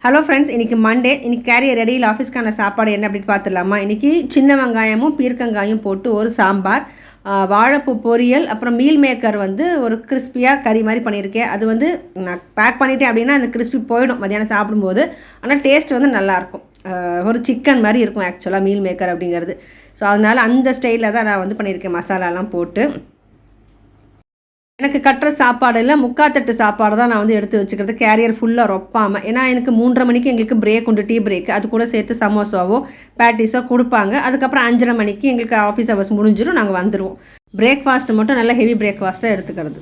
Hello friends, இன்றைக்கி Monday. இன்றைக்கி carrier ரெடியில் ஆஃபீஸ்க்கான சாப்பாடு என்ன அப்படின்னு பார்த்துடலாமா? இன்றைக்கி சின்ன வெங்காயமும் பீர்க்கங்காயும் போட்டு ஒரு சாம்பார், வாழைப்பூ பொரியல், அப்புறம் மீல் மேக்கர் ஒரு கிறிஸ்பியாக கறி மாதிரி பண்ணியிருக்கேன். அது நான் பேக் பண்ணிட்டேன் அப்படின்னா அந்த கிறிஸ்பி போயிடும் மத்தியானம் சாப்பிடும்போது. ஆனால் டேஸ்ட் நல்லாயிருக்கும். ஒரு சிக்கன் மாதிரி இருக்கும் ஆக்சுவலாக மீல் மேக்கர் அப்படிங்கிறது. ஸோ அதனால் அந்த ஸ்டைலில் தான் நான் பண்ணியிருக்கேன், மசாலாலாம் போட்டு. எனக்கு கட்டுற சாப்பாடு இல்லை, முக்காத்தட்டு சாப்பாடு தான் நான் எடுத்து வச்சுக்கிறது, கேரியர் ஃபுல்லாக ரொப்பாமல். ஏன்னா எனக்கு 3:30 மணிக்கு எங்களுக்கு பிரேக் உண்டு, டீ பிரேக். அது கூட சேர்த்து சமோசாவோ பேட்டிஸோ கொடுப்பாங்க. அதுக்கப்புறம் 5:30 மணிக்கு எங்களுக்கு ஆஃபீஸ் ஹவர்ஸ் முடிஞ்சிடும், நாங்கள் வந்துடுவோம். பிரேக்ஃபாஸ்ட்டு மட்டும் நல்லா ஹெவி பிரேக்ஃபாஸ்ட்டாக எடுத்துக்கிறது.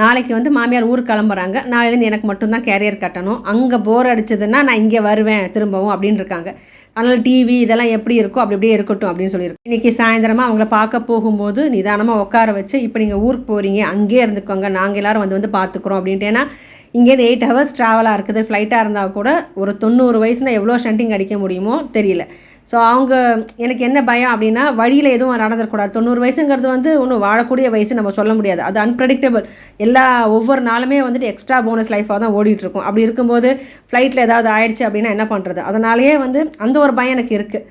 நாளைக்கு மாமியார் ஊருக்கு கிளம்புறாங்க. நாளையிலேருந்து எனக்கு மட்டும்தான் கேரியர் கட்டணும். அங்கே போர் அடிச்சதுன்னா நான் இங்கே வருவேன் திரும்பவும் அப்படின்னு இருக்காங்க. அதனால் டிவி இதெல்லாம் எப்படி இருக்கோ அப்படி அப்படியே இருக்கட்டும் அப்படின்னு சொல்லியிருக்கேன். இன்றைக்கி சாயந்தரமாக அவங்கள பார்க்க போகும்போது நிதானமாக உட்கார வச்சு, இப்போ நீங்கள் ஊருக்கு போகிறீங்க, அங்கேயே இருந்துக்கோங்க, நாங்கள் எல்லோரும் வந்து பார்த்துக்குறோம் அப்படின்ட்டு. ஏன்னா இங்கேருந்து 8 ஹவர்ஸ் ட்ராவலாக இருக்குது. ஃப்ளைட்டாக இருந்தால் கூட ஒரு 90 வயசுனா எவ்வளோ ஷண்டிங் அடிக்க முடியுமோ தெரியல. ஸோ எனக்கு என்ன பயம் அப்படின்னா, வழியில் எதுவும் நடந்துடக்கூடாது. 90 வயசுங்கிறது ஒன்றும் வாழக்கூடிய வயசு நம்ம சொல்ல முடியாது. அது அன்பிரடிக்டபிள். ஒவ்வொரு நாளுமே எக்ஸ்ட்ரா போனஸ் லைஃபாக தான் ஓடிட்டுருக்கும். அப்படி இருக்கும்போது ஃப்ளைட்டில் ஏதாவது ஆயிடுச்சு அப்படின்னா என்ன பண்ணுறது? அதனாலேயே அந்த ஒரு பயம் எனக்கு இருக்குது,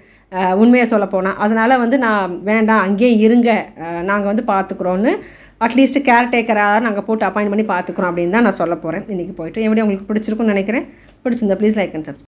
உண்மையை சொல்லப்போனால். அதனால் நான் வேண்டாம், அங்கேயே இருங்க, நாங்கள் பார்த்துக்குறோன்னு அட்லீஸ்ட் கேர்டேக்கராக நாங்கள் போட்டு அப்பாயின்ட் பண்ணி பார்த்துக்குறோம் அப்படின்னு தான் நான் சொல்ல போகிறேன். இன்றைக்கி போய்ட்டு எப்படி உங்களுக்கு பிடிச்சிருக்குன்னு நினைக்கிறேன். பிடிச்சிருந்தா ப்ளீஸ் லைக் அண்ட் சப்ஸ்கிரைப்.